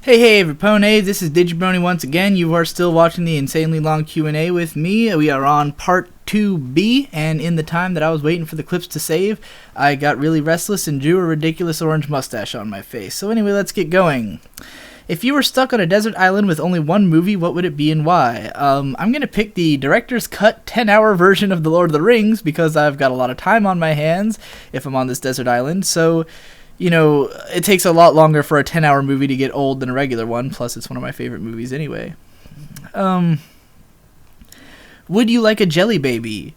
Hey everypone, this is Digibrony once again. You are still watching the insanely long Q&A with me. We are on part 2B, and in the time that I was waiting for the clips to save, I got really restless and drew a ridiculous orange mustache on my face. So anyway, let's get going. If you were stuck on a desert island with only one movie, what would it be and why? I'm going to pick the director's cut 10-hour version of The Lord of the Rings, because I've got a lot of time on my hands if I'm on this desert island, so you know, it takes a lot longer for a 10-hour movie to get old than a regular one, plus it's one of my favorite movies anyway. Would you like a jelly baby?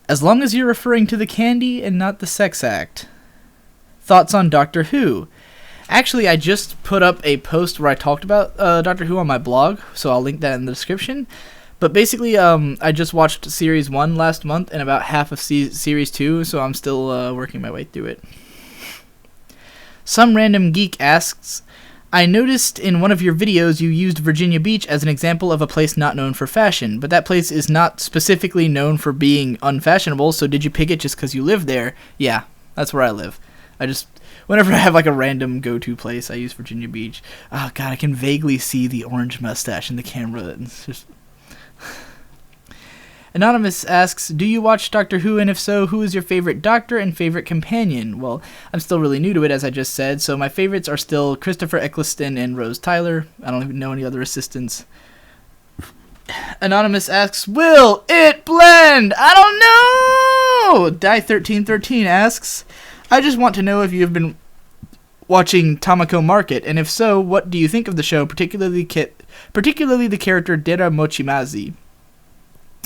As long as you're referring to the candy and not the sex act. Thoughts on Doctor Who? Actually, I just put up a post where I talked about Doctor Who on my blog, so I'll link that in the description. But basically, I just watched Series 1 last month and about half of Series 2, so I'm still working my way through it. Some random geek asks, I noticed in one of your videos you used Virginia Beach as an example of a place not known for fashion, but that place is not specifically known for being unfashionable, so did you pick it just because you live there? Yeah, that's where I live. Whenever I have like a random go-to place, I use Virginia Beach. Oh god, I can vaguely see the orange mustache in the camera. It's just... Anonymous asks, do you watch Doctor Who, and if so, who is your favorite doctor and favorite companion? Well, I'm still really new to it, as I just said, so my favorites are still Christopher Eccleston and Rose Tyler. I don't even know any other assistants. Anonymous asks, will it blend? I don't know! Die1313 asks, I just want to know if you have been watching Tamako Market, and if so, what do you think of the show, particularly the character Dera Mochimazi?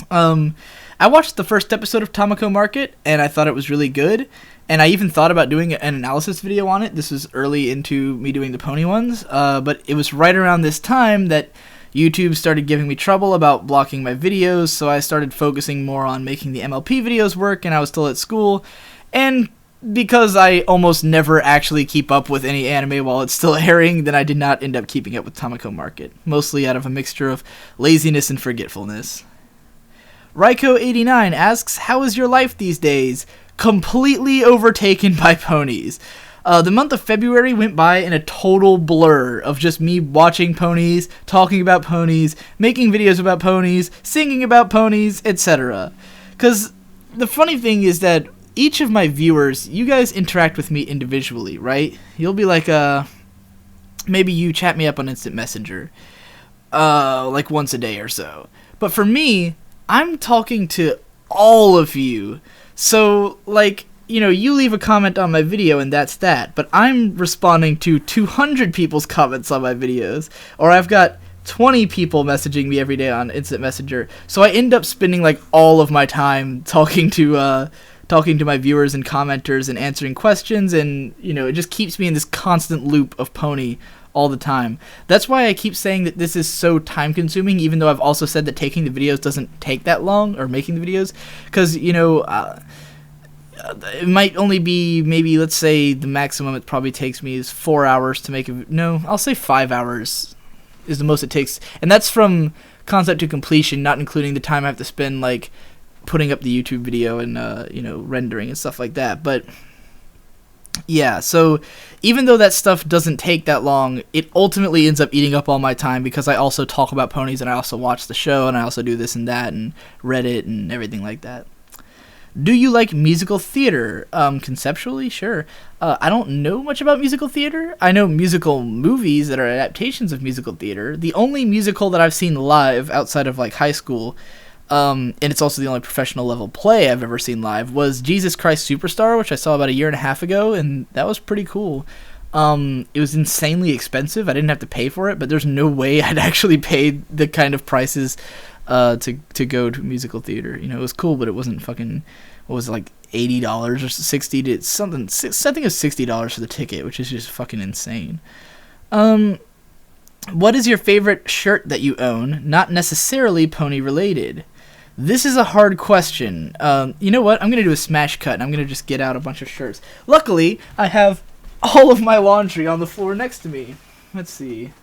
I watched the first episode of Tamako Market, and I thought it was really good, and I even thought about doing an analysis video on it. This was early into me doing the pony ones, but it was right around this time that YouTube started giving me trouble about blocking my videos, so I started focusing more on making the MLP videos work, and I was still at school, and because I almost never actually keep up with any anime while it's still airing, then I did not end up keeping up with Tamako Market, mostly out of a mixture of laziness and forgetfulness. Raiko89 asks, how is your life these days? Completely overtaken by ponies. The month of February went by in a total blur of just me watching ponies, talking about ponies, making videos about ponies, singing about ponies, etc. Because the funny thing is that each of my viewers, you guys interact with me individually, right? You'll be like, maybe you chat me up on Instant Messenger, like once a day or so. But for me, I'm talking to all of you, so, like, you know, you leave a comment on my video and that's that, but I'm responding to 200 people's comments on my videos, or I've got 20 people messaging me every day on Instant Messenger, so I end up spending, like, all of my time talking to my viewers and commenters and answering questions, and, you know, it just keeps me in this constant loop of pony all the time. That's why I keep saying that this is so time consuming, even though I've also said that taking the videos doesn't take that long, or making the videos, because, you know, it might only be, maybe, let's say the maximum it probably takes me is 4 hours to make I'll say 5 hours is the most it takes, and that's from concept to completion, not including the time I have to spend, like, putting up the YouTube video and, you know, rendering and stuff like that. But yeah, so even though that stuff doesn't take that long, it ultimately ends up eating up all my time, because I also talk about ponies, and I also watch the show, and I also do this and that, and Reddit, and everything like that. Do you like musical theater? Conceptually, sure. I don't know much about musical theater. I know musical movies that are adaptations of musical theater. The only musical that I've seen live outside of, like, high school, and it's also the only professional level play I've ever seen live, was Jesus Christ Superstar, which I saw about a year and a half ago, and that was pretty cool. It was insanely expensive. I didn't have to pay for it, but there's no way I'd actually pay the kind of prices to go to musical theater. You know, it was cool, but it wasn't fucking, what was it, like $80 or $60 to something. I think it was $60 for the ticket, which is just fucking insane. What is your favorite shirt that you own? Not necessarily pony related. This is a hard question. You know what? I'm going to do a smash cut, and I'm going to just get out a bunch of shirts. Luckily, I have all of my laundry on the floor next to me. Let's see.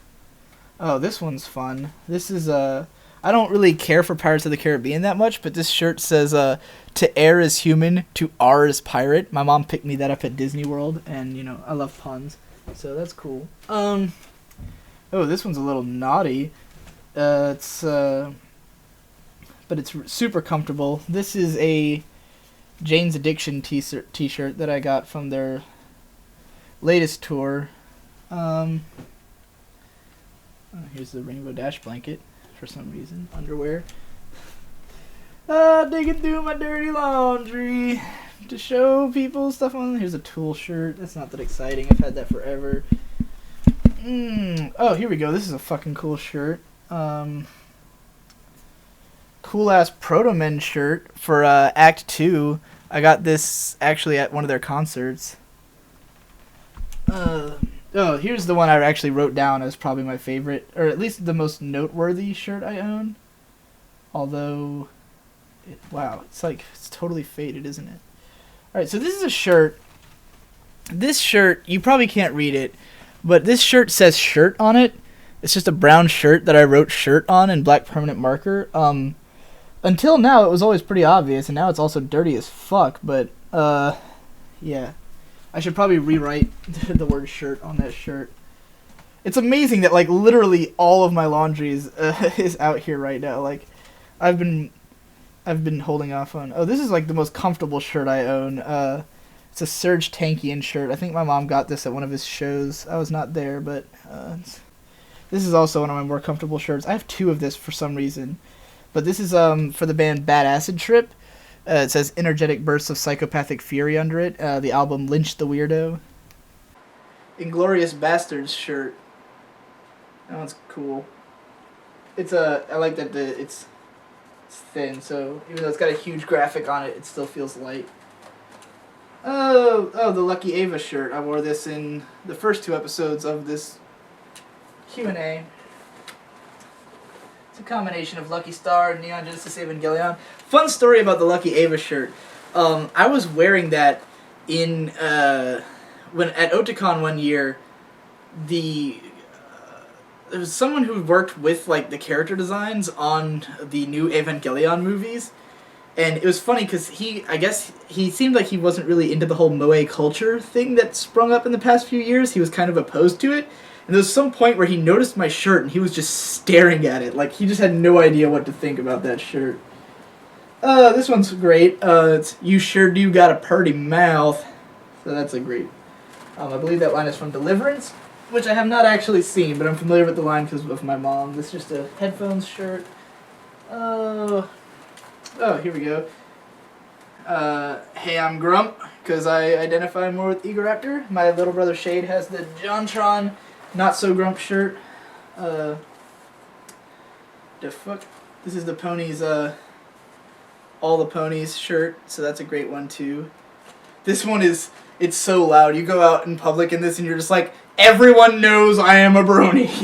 Oh, this one's fun. This is, I don't really care for Pirates of the Caribbean that much, but this shirt says, to err is human, to R is pirate. My mom picked me that up at Disney World, and, you know, I love puns, so that's cool. Oh, this one's a little naughty. But it's super comfortable. This is a Jane's Addiction t-shirt that I got from their latest tour. Here's the Rainbow Dash blanket for some reason. Underwear. Digging through my dirty laundry to show people stuff on. Here's a Tool shirt. That's not that exciting. I've had that forever. Oh, here we go. This is a fucking cool shirt. Cool ass Proto Men shirt for Act 2. I got this actually at one of their concerts. Oh, here's the one I actually wrote down as probably my favorite, or at least the most noteworthy shirt I own. Although, wow, it's totally faded, isn't it? Alright, so this is a shirt. This shirt, you probably can't read it, but this shirt says shirt on it. It's just a brown shirt that I wrote shirt on in black permanent marker. Until now, it was always pretty obvious, and now it's also dirty as fuck, but, yeah. I should probably rewrite the word shirt on that shirt. It's amazing that, like, literally all of my laundry is out here right now. Like, I've been holding off on... Oh, this is, like, the most comfortable shirt I own. It's a Serge Tankian shirt. I think my mom got this at one of his shows. I was not there, but this is also one of my more comfortable shirts. I have two of this for some reason. But this is for the band Bad Acid Trip. It says energetic bursts of psychopathic fury under it. The album Lynch the Weirdo. Inglorious Bastards shirt. That one's cool. I like that it's thin, so even though it's got a huge graphic on it, it still feels light. Oh, the Lucky Ava shirt. I wore this in the first 2 episodes of this Q&A. It's a combination of Lucky Star and Neon Genesis Evangelion. Fun story about the Lucky Ava shirt. I was wearing that when at Otakon one year. There was someone who worked with like the character designs on the new Evangelion movies, and it was funny because I guess he seemed like he wasn't really into the whole moe culture thing that sprung up in the past few years. He was kind of opposed to it. And there was some point where he noticed my shirt and he was just staring at it. Like, he just had no idea what to think about that shirt. This one's great. It's You Sure Do Got a Purty Mouth. So that's a great... I believe that line is from Deliverance, which I have not actually seen, but I'm familiar with the line because of my mom. This is just a headphones shirt. Oh, here we go. Hey, I'm Grump, because I identify more with Egoraptor. My little brother Shade has the JonTron Not So Grump shirt. The fuck? This is the ponies, All the Ponies shirt, so that's a great one too. This one it's so loud. You go out in public in this and you're just like, everyone knows I am a brony.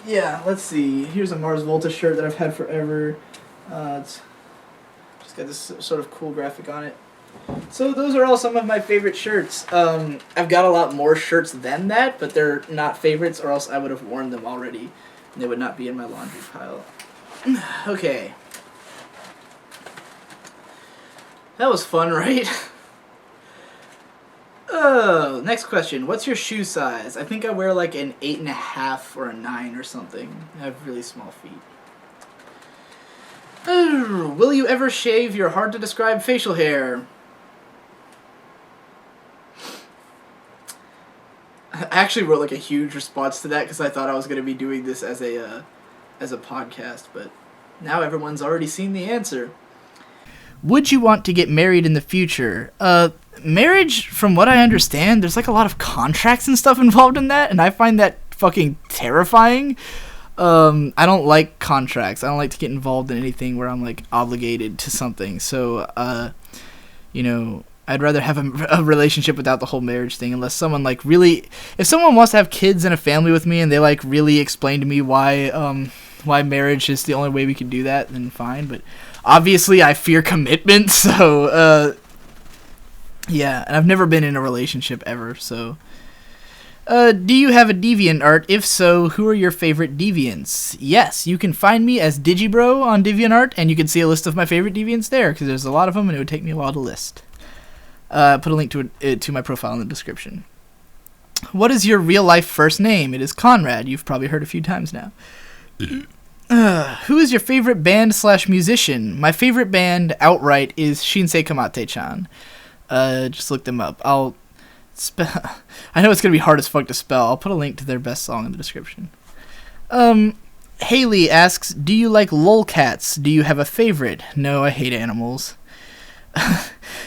Yeah, let's see. Here's a Mars Volta shirt that I've had forever. It's just got this sort of cool graphic on it. So those are all some of my favorite shirts. I've got a lot more shirts than that, but they're not favorites, or else I would have worn them already, and they would not be in my laundry pile. Okay. That was fun, right? Oh, next question. What's your shoe size? I think I wear like an 8.5 or a 9 or something. I have really small feet. Will you ever shave your hard-to-describe facial hair? I actually wrote like a huge response to that because I thought I was going to be doing this as a podcast, but now everyone's already seen the answer. Would you want to get married in the future? Marriage, from what I understand, there's like a lot of contracts and stuff involved in that, and I find that fucking terrifying. I don't like contracts. I don't like to get involved in anything where I'm like obligated to something. So, I'd rather have a relationship without the whole marriage thing, unless someone like really, if someone wants to have kids and a family with me and they like really explain to me why marriage is the only way we can do that, then fine. But obviously I fear commitment, so, yeah, and I've never been in a relationship ever, so. Do you have a deviant art? If so, who are your favorite deviants? Yes, you can find me as Digibro on DeviantArt, and you can see a list of my favorite deviants there, because there's a lot of them, and it would take me a while to list. Put a link to my profile in the description. What is your real-life first name? It is Conrad. You've probably heard a few times now. Who is your favorite band/musician? My favorite band outright is Shinsei Kamate-chan. Just look them up. I know it's going to be hard as fuck to spell. I'll put a link to their best song in the description. Haley asks, do you like lolcats? Do you have a favorite? No, I hate animals.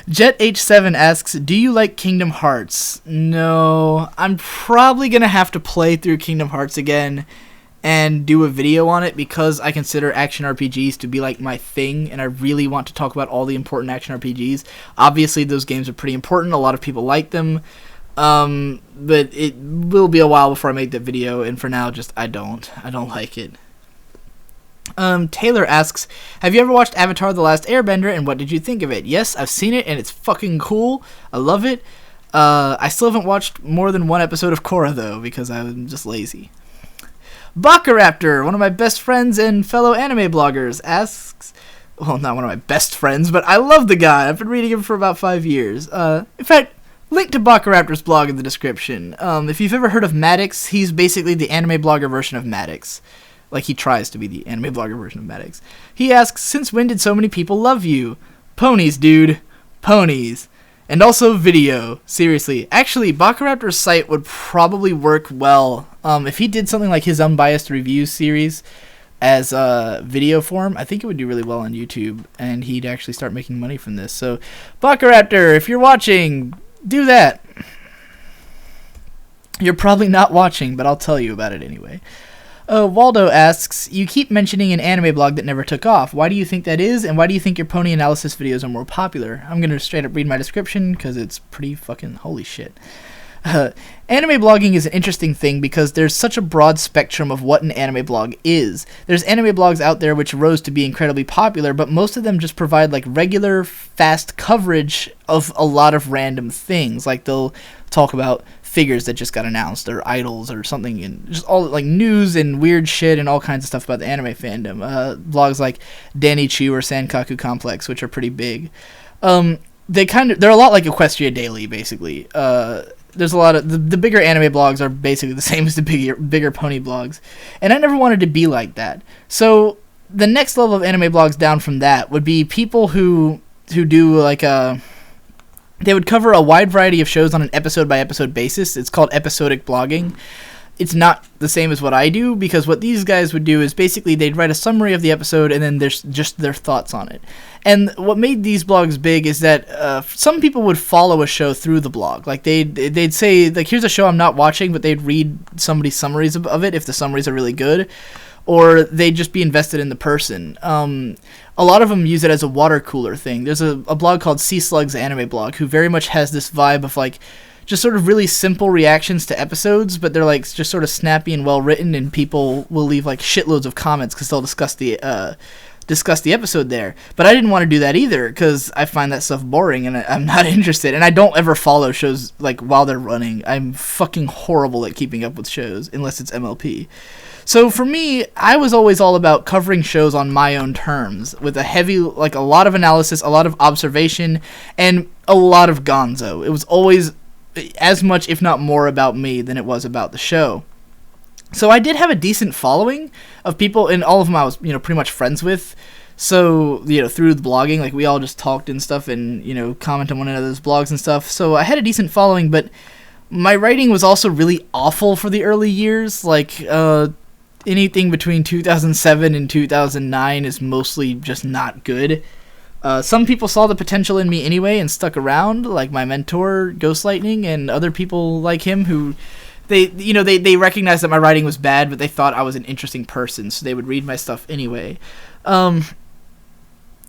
Jet H7 asks, do you like Kingdom Hearts? No, I'm probably going to have to play through Kingdom Hearts again and do a video on it because I consider action RPGs to be like my thing, and I really want to talk about all the important action RPGs. Obviously, those games are pretty important. A lot of people like them. But it will be a while before I make that video, and for now, just I don't like it. Taylor asks, have you ever watched Avatar: The Last Airbender, and what did you think of it? Yes, I've seen it, and it's fucking cool. I love it. I still haven't watched more than one episode of Korra, though, because I'm just lazy. Bakaraptor, one of my best friends and fellow anime bloggers, asks... Well, not one of my best friends, but I love the guy. I've been reading him for about 5 years. In fact, link to Bakaraptor's blog in the description. If you've ever heard of Maddox, he's basically the anime blogger version of Maddox. Like, he tries to be the anime blogger version of Maddox. He asks, since when did so many people love you? Ponies, dude. Ponies. And also video. Seriously. Actually, Bakaraptor's site would probably work well. If he did something like his unbiased review series as a video form, I think it would do really well on YouTube, and he'd actually start making money from this. So, Bakaraptor, if you're watching, do that. You're probably not watching, but I'll tell you about it anyway. Waldo asks, you keep mentioning an anime blog that never took off. Why do you think that is, and why do you think your pony analysis videos are more popular? I'm going to straight up read my description, because it's pretty fucking holy shit. Anime blogging is an interesting thing because there's such a broad spectrum of what an anime blog is. There's anime blogs out there which rose to be incredibly popular, but most of them just provide like regular, fast coverage of a lot of random things. Like they'll talk about figures that just got announced or idols or something, and just all like news and weird shit and all kinds of stuff about the anime fandom. Blogs like Danny Chu or Sankaku Complex, which are pretty big. They're a lot like Equestria Daily, basically. There's a lot of the bigger anime blogs are basically the same as the bigger pony blogs, and I never wanted to be like that. So the next level of anime blogs down from that would be people who do like they would cover a wide variety of shows on an episode by episode basis. It's called episodic blogging. It's not the same as what I do, because what these guys would do is basically they'd write a summary of the episode and then there's just their thoughts on it. And what made these blogs big is that some people would follow a show through the blog. Like they'd say, like, here's a show I'm not watching, but they'd read somebody's summaries of it if the summaries are really good, or they'd just be invested in the person. A lot of them use it as a water cooler thing. There's a blog called Sea Slug's Anime Blog who very much has this vibe of like just sort of really simple reactions to episodes, but they're like just sort of snappy and well written, and people will leave like shitloads of comments because they'll discuss the episode there. But I didn't want to do that either because I find that stuff boring and I'm not interested, and I don't ever follow shows like while they're running. I'm fucking horrible at keeping up with shows unless it's MLP. So for me, I was always all about covering shows on my own terms with a lot of analysis, a lot of observation, and a lot of gonzo. It was always as much, if not more, about me than it was about the show. So I did have a decent following of people, and all of them I was, pretty much friends with. So, through the blogging, like, we all just talked and stuff and, comment on one another's blogs and stuff. So I had a decent following, but my writing was also really awful for the early years. Like, anything between 2007 and 2009 is mostly just not good. Some people saw the potential in me anyway and stuck around, like my mentor, Ghost Lightning, and other people like him who... They recognized that my writing was bad, but they thought I was an interesting person, so they would read my stuff anyway.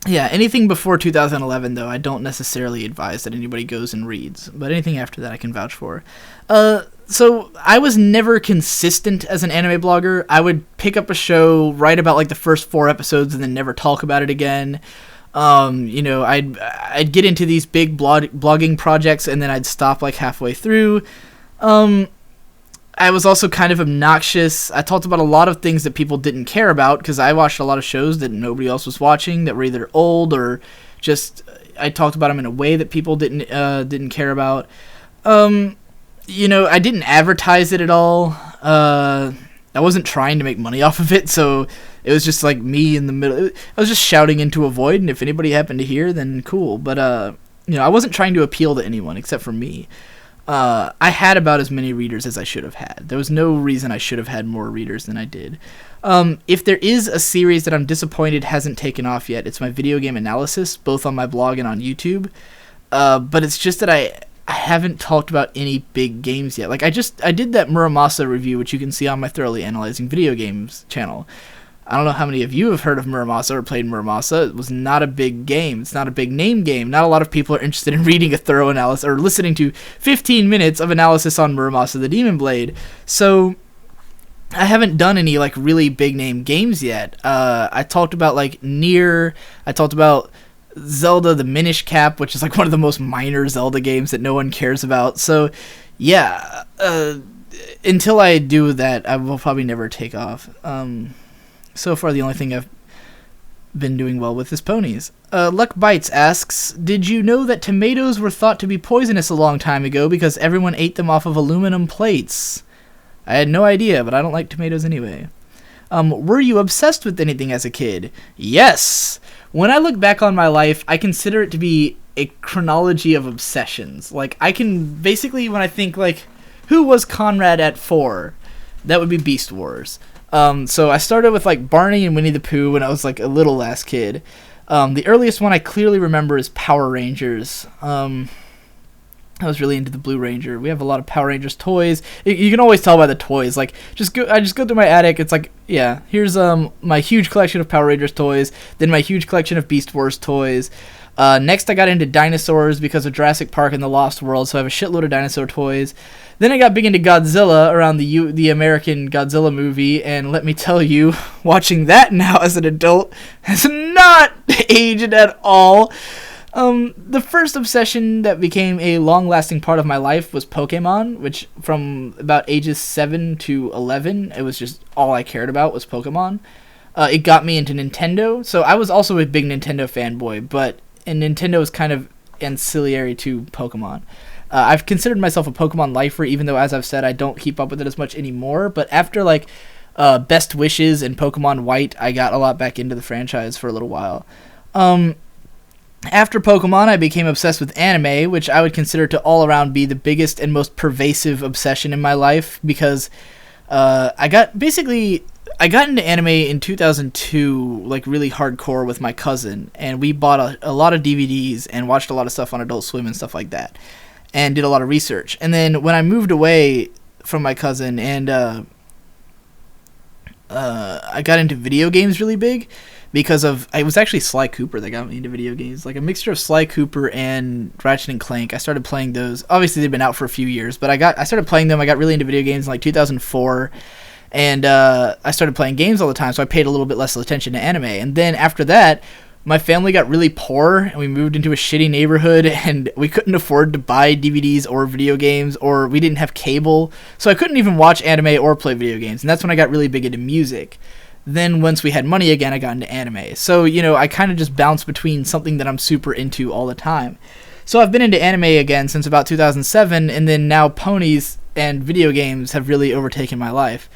Anything before 2011, though, I don't necessarily advise that anybody goes and reads, but anything after that I can vouch for. So I was never consistent as an anime blogger. I would pick up a show, write about like the first 4 episodes, and then never talk about it again. I'd get into these big blogging projects, and then I'd stop like halfway through. I was also kind of obnoxious. I talked about a lot of things that people didn't care about because I watched a lot of shows that nobody else was watching that were either old or just I talked about them in a way that people didn't care about. I didn't advertise it at all. I wasn't trying to make money off of it, so it was just like me in the middle. I was just shouting into a void, and if anybody happened to hear, then cool. But I wasn't trying to appeal to anyone except for me. I had about as many readers as I should have had. There was no reason I should have had more readers than I did. If there is a series that I'm disappointed hasn't taken off yet, it's my video game analysis, both on my blog and on YouTube. But it's just that I haven't talked about any big games yet. Like, I did that Muramasa review, which you can see on my Thoroughly Analyzing Video Games channel. I don't know how many of you have heard of Muramasa or played Muramasa. It was not a big game. It's not a big name game. Not a lot of people are interested in reading a thorough analysis or listening to 15 minutes of analysis on Muramasa the Demon Blade. So I haven't done any like really big name games yet. I talked about like Nier. I talked about Zelda the Minish Cap, which is like one of the most minor Zelda games that no one cares about. So yeah, until I do that, I will probably never take off. So far, the only thing I've been doing well with is ponies. Luck Bites asks, did you know that tomatoes were thought to be poisonous a long time ago because everyone ate them off of aluminum plates? I had no idea, but I don't like tomatoes anyway. Were you obsessed with anything as a kid? Yes! When I look back on my life, I consider it to be a chronology of obsessions. Like, I can basically, when I think, like, who was Conrad at 4? That would be Beast Wars. So I started with like Barney and Winnie the Pooh when I was like a little ass kid. The earliest one I clearly remember is Power Rangers. I was really into the Blue Ranger. We have a lot of Power Rangers toys. You can always tell by the toys. Like, I just go through my attic. It's like, yeah, here's my huge collection of Power Rangers toys. Then my huge collection of Beast Wars toys. Next, I got into dinosaurs because of Jurassic Park and the Lost World, so I have a shitload of dinosaur toys. Then I got big into Godzilla around the American Godzilla movie, and let me tell you, watching that now as an adult has not aged at all. The first obsession that became a long-lasting part of my life was Pokemon, which from about ages 7 to 11, it was just all I cared about was Pokemon. It got me into Nintendo, so I was also a big Nintendo fanboy, but Nintendo is kind of ancillary to Pokemon. I've considered myself a Pokemon lifer, even though, as I've said, I don't keep up with it as much anymore. But after, like, Best Wishes and Pokemon White, I got a lot back into the franchise for a little while. After Pokemon, I became obsessed with anime, which I would consider to all around be the biggest and most pervasive obsession in my life, because I got into anime in 2002, like, really hardcore with my cousin, and we bought a lot of DVDs and watched a lot of stuff on Adult Swim and stuff like that, and did a lot of research. And then when I moved away from my cousin and I got into video games really big because it was actually Sly Cooper that got me into video games, like a mixture of Sly Cooper and Ratchet and Clank. I started playing those. Obviously, they've been out for a few years, but I started playing them. I got really into video games in like 2004. And I started playing games all the time, so I paid a little bit less attention to anime. And then after that, my family got really poor, and we moved into a shitty neighborhood, and we couldn't afford to buy DVDs or video games, or we didn't have cable, so I couldn't even watch anime or play video games. And that's when I got really big into music. Then once we had money again, I got into anime. So, I kind of just bounced between something that I'm super into all the time. So I've been into anime again since about 2007, and then now ponies and video games have really overtaken my life.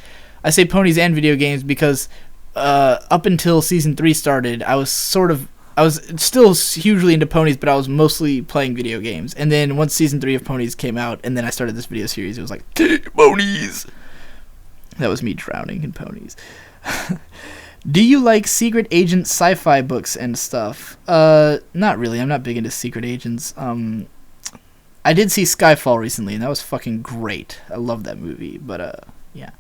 I say ponies and video games because up until Season 3 started, I was still hugely into ponies, but I was mostly playing video games. And then once Season 3 of Ponies came out, and then I started this video series, it was like, ponies! That was me drowning in ponies. Do you like secret agent sci-fi books and stuff? Not really. I'm not big into secret agents. I did see Skyfall recently, and that was fucking great. I love that movie, but yeah.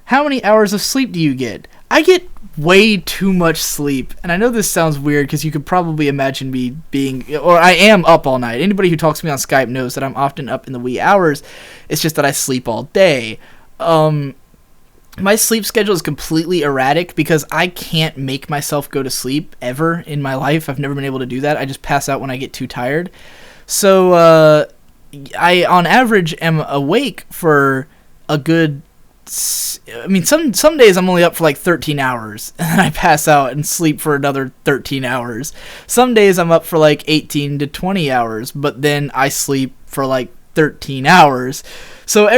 How many hours of sleep do you get? I get way too much sleep, and I know this sounds weird because you could probably imagine me I am up all night. Anybody who talks to me on Skype knows that I'm often up in the wee hours. It's just that I sleep all day. My sleep schedule is completely erratic because I can't make myself go to sleep ever in my life. I've never been able to do that. I just pass out when I get too tired. So I, on average, am awake for a good... some days I'm only up for like 13 hours, and then I pass out and sleep for another 13 hours. Some days I'm up for like 18 to 20 hours, but then I sleep for like 13 hours. So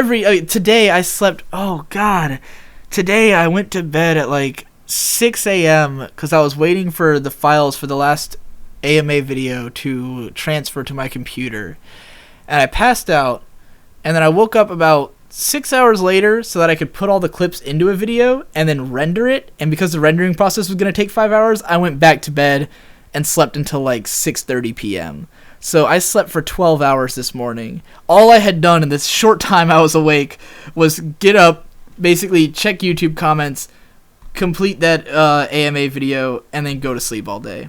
today I slept, oh god, today I went to bed at like 6 a.m. because I was waiting for the files for the last AMA video to transfer to my computer. And I passed out, and then I woke up about 6 hours later so that I could put all the clips into a video and then render it. And because the rendering process was going to take 5 hours, I went back to bed and slept until like 6:30 p.m. So I slept for 12 hours this morning. All I had done in this short time I was awake was get up, basically check YouTube comments, complete that AMA video, and then go to sleep all day.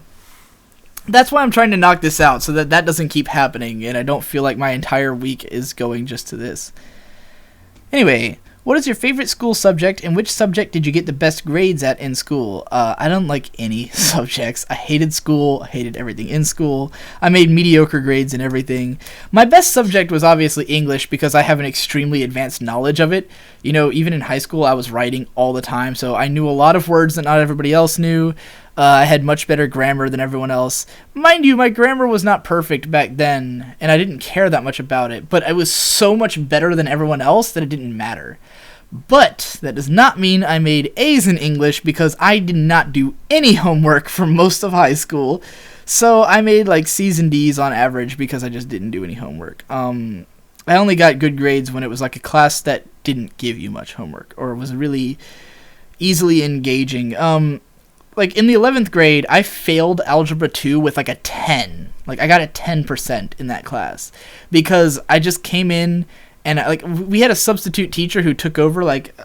That's why I'm trying to knock this out, so that doesn't keep happening, and I don't feel like my entire week is going just to this. Anyway, what is your favorite school subject, and which subject did you get the best grades at in school? I don't like any subjects. I hated school. I hated everything in school. I made mediocre grades in everything. My best subject was obviously English because I have an extremely advanced knowledge of it. You know, even in high school, I was writing all the time, so I knew a lot of words that not everybody else knew. I had much better grammar than everyone else. Mind you, my grammar was not perfect back then, and I didn't care that much about it, but I was so much better than everyone else that it didn't matter. But that does not mean I made A's in English because I did not do any homework for most of high school. So I made like C's and D's on average because I just didn't do any homework. I only got good grades when it was like a class that didn't give you much homework or was really easily engaging. Like in the 11th grade, I failed Algebra 2 with like a 10. Like I got a 10% in that class because I just came in and like we had a substitute teacher who took over like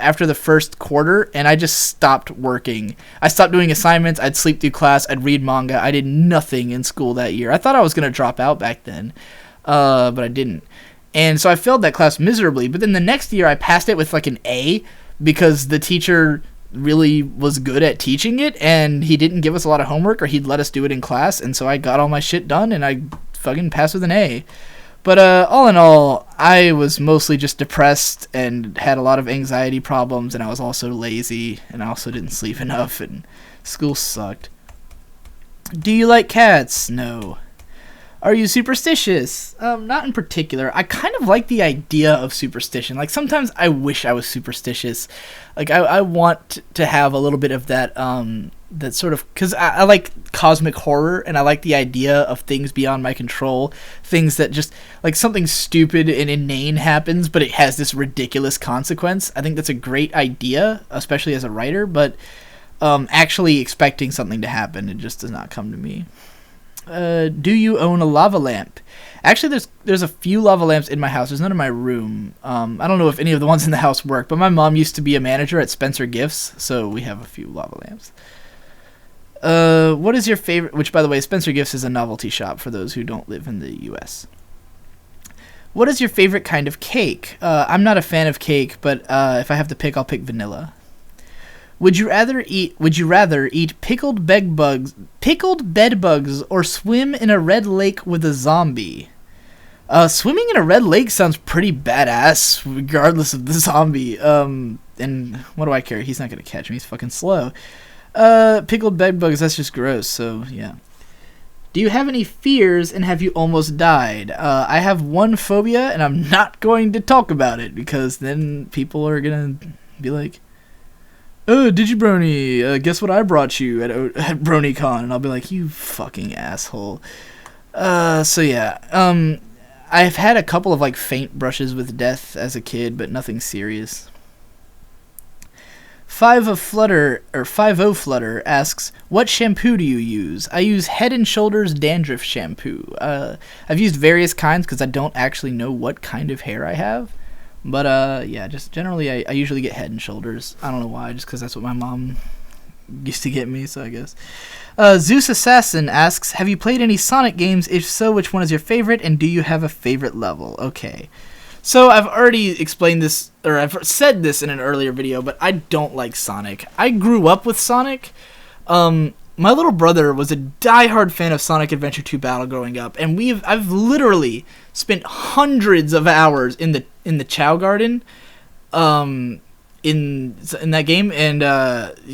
after the first quarter, and I just stopped working. I stopped doing assignments. I'd sleep through class. I'd read manga. I did nothing in school that year. I thought I was going to drop out back then, but I didn't. And so I failed that class miserably. But then the next year I passed it with like an A because the teacher really was good at teaching it, and he didn't give us a lot of homework, or he'd let us do it in class, and so I got all my shit done, and I fucking passed with an A. But all in all, I was mostly just depressed and had a lot of anxiety problems, and I was also lazy, and I also didn't sleep enough, and school sucked. Do you like cats? No. Are you superstitious? Not in particular. I kind of like the idea of superstition. Like, sometimes I wish I was superstitious. Like, I want to have a little bit of that, that sort of... Because I like cosmic horror, and I like the idea of things beyond my control. Things that just... Like, something stupid and inane happens, but it has this ridiculous consequence. I think that's a great idea, especially as a writer, but actually expecting something to happen, it just does not come to me. Do you own a lava lamp? Actually, there's a few lava lamps in my house. There's none in my room. I don't know if any of the ones in the house work, but my mom used to be a manager at Spencer Gifts, so we have a few lava lamps. What is your favorite... Which, by the way, Spencer Gifts is a novelty shop for those who don't live in the U.S. What is your favorite kind of cake? I'm not a fan of cake, but if I have to pick, I'll pick vanilla. Would you rather eat pickled bed bugs, or swim in a red lake with a zombie? Swimming in a red lake sounds pretty badass, regardless of the zombie. And what do I care? He's not gonna catch me. He's fucking slow. Pickled bed bugs. That's just gross. So yeah. Do you have any fears, and have you almost died? I have one phobia, and I'm not going to talk about it because then people are gonna be like, "Oh, Digibrony, guess what I brought you at BronyCon?" And I'll be like, "You fucking asshole." So yeah, I've had a couple of like faint brushes with death as a kid, but nothing serious. 50 Flutter asks, what shampoo do you use? I use Head & Shoulders dandruff shampoo. I've used various kinds because I don't actually know what kind of hair I have. But, yeah, just generally I usually get Head & Shoulders. I don't know why, just because that's what my mom used to get me, so I guess. Zeus Assassin asks, have you played any Sonic games? If so, which one is your favorite, and do you have a favorite level? Okay. So I've already explained this, or I've said this in an earlier video, but I don't like Sonic. I grew up with Sonic. My little brother was a diehard fan of Sonic Adventure 2 Battle growing up, and I've literally spent hundreds of hours in the Chow Garden, in that game, and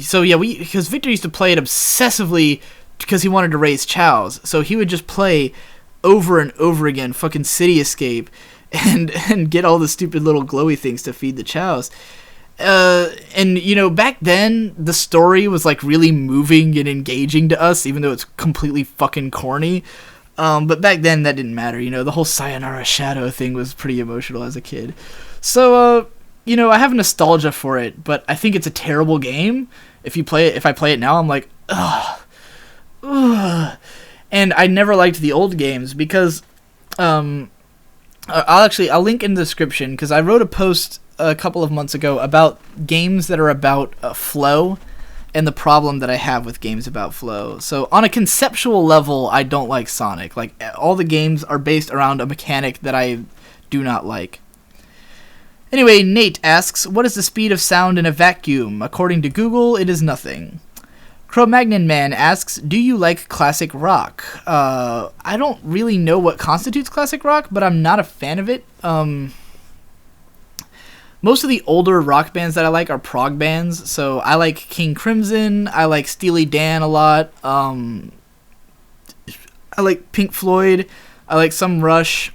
so yeah, because Victor used to play it obsessively because he wanted to raise chows, so he would just play over and over again, fucking City Escape, and get all the stupid little glowy things to feed the chows. And you know, back then the story was like really moving and engaging to us, even though it's completely fucking corny. But back then that didn't matter. You know, the whole Sayonara Shadow thing was pretty emotional as a kid. So you know, I have nostalgia for it, but I think it's a terrible game. If I play it now, I'm like, ugh. And I never liked the old games because I'll link in the description, because I wrote a post a couple of months ago about games that are about flow and the problem that I have with games about flow. So on a conceptual level, I don't like Sonic. Like, all the games are based around a mechanic that I do not like. Anyway, Nate asks, what is the speed of sound in a vacuum? According to Google, it is nothing. Cro-Magnon Man asks, do you like classic rock? I don't really know what constitutes classic rock, but I'm not a fan of it. Most of the older rock bands that I like are prog bands, so I like King Crimson, I like Steely Dan a lot, I like Pink Floyd, I like some Rush,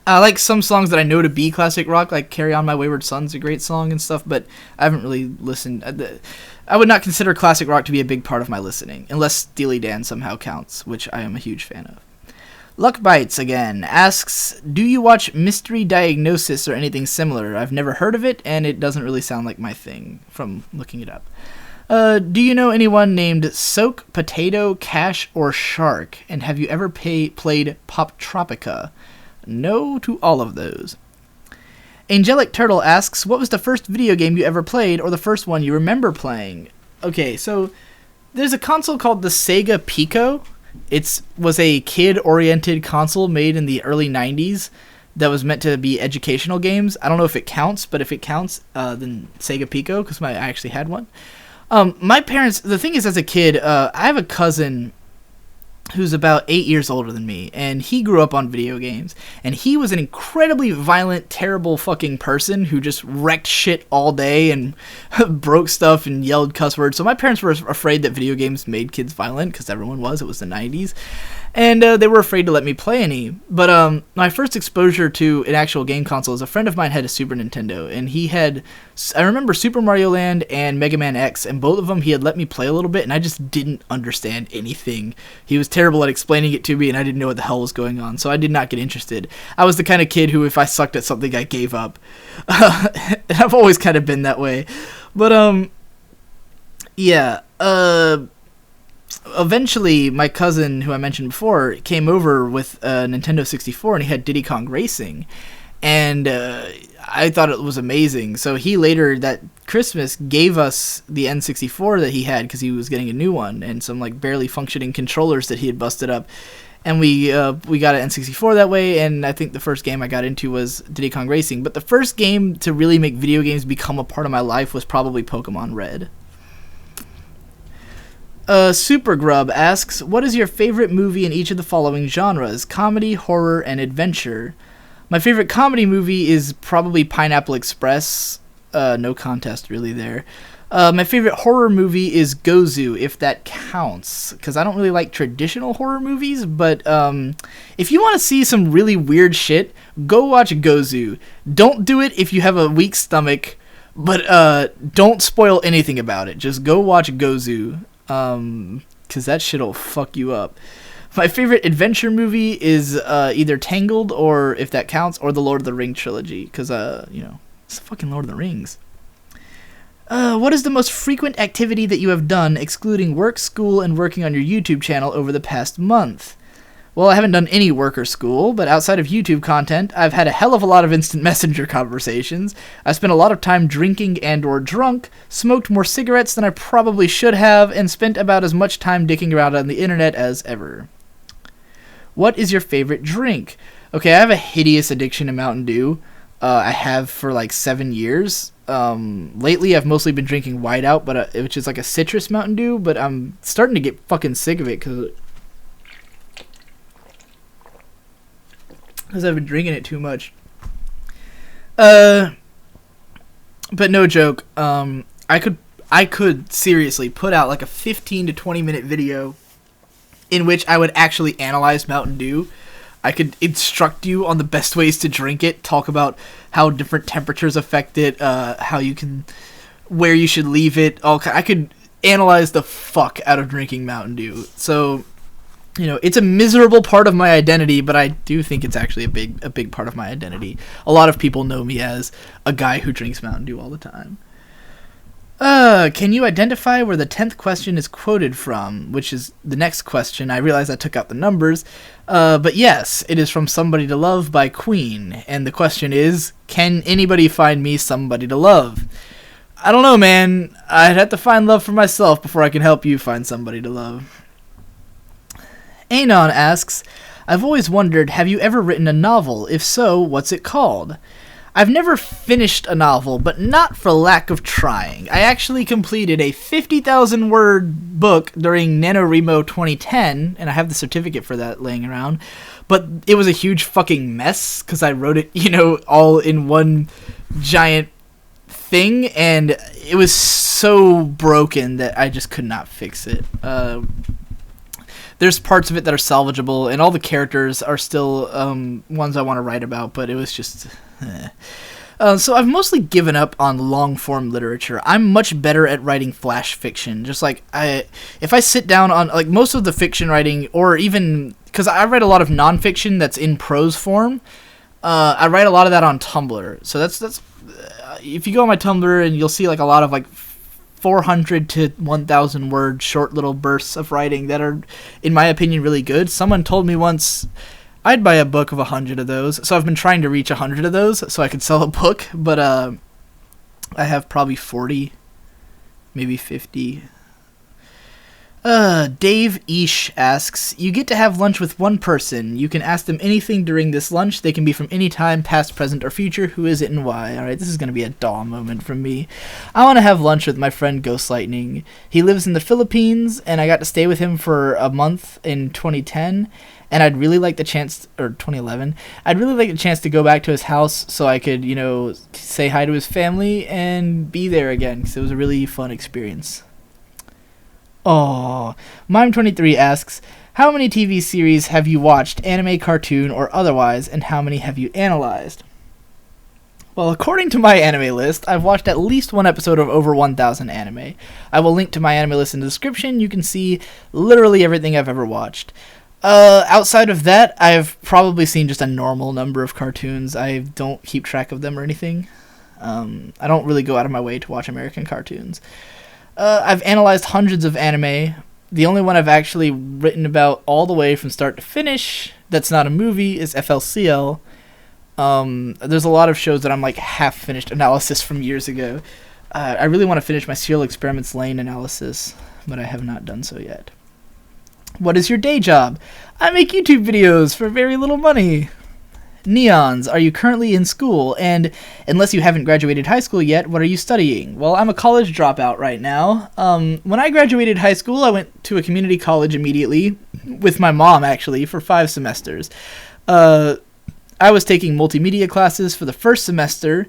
I like some songs that I know to be classic rock, like Carry On My Wayward Son's a great song and stuff, but I haven't really listened. I would not consider classic rock to be a big part of my listening, unless Steely Dan somehow counts, which I am a huge fan of. Luck Bites again asks, do you watch Mystery Diagnosis or anything similar? I've never heard of it, and it doesn't really sound like my thing from looking it up. Do you know anyone named Soak, Potato, Cash, or Shark? And have you ever played Pop Tropica? No to all of those. Angelic Turtle asks, what was the first video game you ever played, or the first one you remember playing? Okay, so there's a console called the Sega Pico. It was a kid-oriented console made in the early 90s that was meant to be educational games. I don't know if it counts, but if it counts, then Sega Pico, because I actually had one. My parents, the thing is, as a kid, I have a cousin who's about 8 years older than me, and he grew up on video games, and he was an incredibly violent, terrible fucking person who just wrecked shit all day and broke stuff and yelled cuss words. So my parents were afraid that video games made kids violent, because everyone was. It was the 90s. And they were afraid to let me play any. But my first exposure to an actual game console is a friend of mine had a Super Nintendo, and he had, I remember Super Mario Land and Mega Man X, and both of them he had let me play a little bit, and I just didn't understand anything. He was terrible at explaining it to me, and I didn't know what the hell was going on, so I did not get interested. I was the kind of kid who, if I sucked at something, I gave up. And I've always kind of been that way. But, yeah, eventually, my cousin, who I mentioned before, came over with a Nintendo 64, and he had Diddy Kong Racing, and I thought it was amazing. So he later, that Christmas, gave us the N64 that he had, because he was getting a new one, and some like barely functioning controllers that he had busted up, and we got an N64 that way. And I think the first game I got into was Diddy Kong Racing, but the first game to really make video games become a part of my life was probably Pokemon Red. Super Grub asks, what is your favorite movie in each of the following genres? Comedy, horror, and adventure. My favorite comedy movie is probably Pineapple Express. No contest really there. My favorite horror movie is Gozu, if that counts, because I don't really like traditional horror movies, but if you want to see some really weird shit, go watch Gozu. Don't do it if you have a weak stomach, but don't spoil anything about it. Just go watch Gozu. Because that shit'll fuck you up. My favorite adventure movie is either Tangled, or if that counts, or the Lord of the Rings trilogy, because you know, it's the fucking Lord of the Rings. What is the most frequent activity that you have done, excluding work, school, and working on your YouTube channel over the past month? Well, I haven't done any work or school, but outside of YouTube content, I've had a hell of a lot of instant messenger conversations. I spent a lot of time drinking and or drunk, smoked more cigarettes than I probably should have, and spent about as much time dicking around on the internet as ever. What is your favorite drink? Okay, I have a hideous addiction to Mountain Dew. I have for like 7 years. Lately I've mostly been drinking Whiteout, but which is like a citrus Mountain Dew, but I'm starting to get fucking sick of it because I've been drinking it too much. But no joke, I could seriously put out like a 15 to 20 minute video in which I would actually analyze Mountain Dew. I could instruct you on the best ways to drink it, talk about how different temperatures affect it, where you should leave it. I could analyze the fuck out of drinking Mountain Dew. So, it's a miserable part of my identity, but I do think it's actually a big part of my identity. A lot of people know me as a guy who drinks Mountain Dew all the time. Can you identify where the 10th question is quoted from? Which is the next question. I realize I took out the numbers. But yes, it is from Somebody to Love by Queen. And the question is, can anybody find me somebody to love? I don't know, man. I'd have to find love for myself before I can help you find somebody to love. Anon asks, I've always wondered, have you ever written a novel? If so, what's it called? I've never finished a novel, but not for lack of trying. I actually completed a 50,000 word book during NaNoWriMo 2010, and I have the certificate for that laying around, but it was a huge fucking mess, because I wrote it, all in one giant thing, and it was so broken that I just could not fix it. There's parts of it that are salvageable, and all the characters are still ones I want to write about, but it was just... So I've mostly given up on long-form literature. I'm much better at writing flash fiction. Just like, if I sit down on, like, most of the fiction writing, or even... Because I write a lot of nonfiction that's in prose form. I write a lot of that on Tumblr. So that's if you go on my Tumblr, and you'll see, like, a lot of, like, 400 to 1,000 word short little bursts of writing that are, in my opinion, really good. Someone told me once I'd buy a book of 100 of those, so I've been trying to reach 100 of those so I could sell a book, but I have probably 40, maybe 50. Dave Ish asks, you get to have lunch with one person. You can ask them anything during this lunch. They can be from any time, past, present, or future. Who is it and why? Alright, this is going to be a daw moment from me. I want to have lunch with my friend Ghost Lightning. He lives in the Philippines, and I got to stay with him for a month in 2010. And I'd really like the chance, or 2011, I'd really like the chance to go back to his house so I could, say hi to his family and be there again, because it was a really fun experience. Oh, Mime23 asks, how many TV series have you watched, anime, cartoon, or otherwise, and how many have you analyzed? Well, according to my anime list, I've watched at least one episode of over 1,000 anime. I will link to my anime list in the description. You can see literally everything I've ever watched. Outside of that, I've probably seen just a normal number of cartoons. I don't keep track of them or anything. I don't really go out of my way to watch American cartoons. I've analyzed hundreds of anime. The only one I've actually written about all the way from start to finish that's not a movie is FLCL. There's a lot of shows that I'm like half-finished analysis from years ago. I really want to finish my Serial Experiments Lane analysis, but I have not done so yet. What is your day job? I make YouTube videos for very little money. Neons, are you currently in school? And unless you haven't graduated high school yet, what are you studying? Well, I'm a college dropout right now. When I graduated high school, I went to a community college immediately, with my mom actually, for 5 semesters. I was taking multimedia classes for the first semester,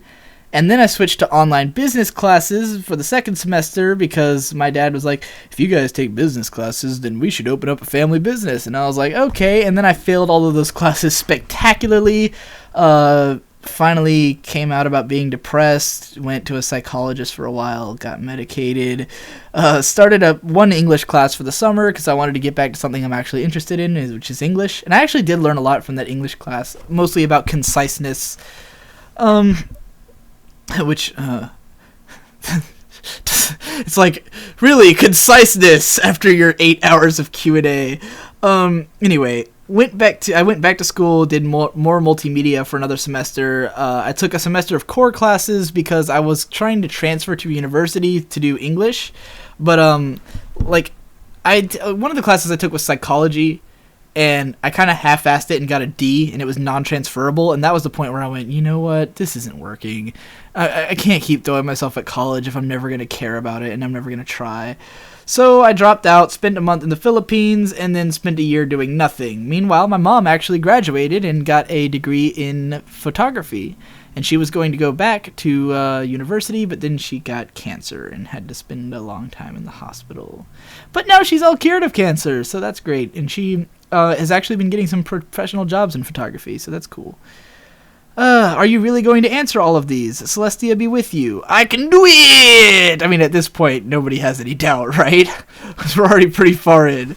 and then I switched to online business classes for the second semester because my dad was like, if you guys take business classes, then we should open up a family business. And I was like, okay. And then I failed all of those classes spectacularly. Finally came out about being depressed, went to a psychologist for a while, got medicated, started one English class for the summer because I wanted to get back to something I'm actually interested in, which is English. And I actually did learn a lot from that English class, mostly about conciseness. Which, it's like, really, conciseness after your 8 hours of Q&A. Anyway, I went back to school, did more multimedia for another semester. I took a semester of core classes because I was trying to transfer to university to do English. But, one of the classes I took was psychology, and I kind of half-assed it and got a D, and it was non-transferable, and that was the point where I went, you know what, this isn't working. I can't keep throwing myself at college if I'm never going to care about it, and I'm never going to try. So I dropped out, spent a month in the Philippines, and then spent a year doing nothing. Meanwhile, my mom actually graduated and got a degree in photography, and she was going to go back to university, but then she got cancer and had to spend a long time in the hospital. But now she's all cured of cancer, so that's great. And she has actually been getting some professional jobs in photography, so that's cool. Are you really going to answer all of these? Celestia be with you. I can do it! I mean, at this point, nobody has any doubt, right? Because we're already pretty far in.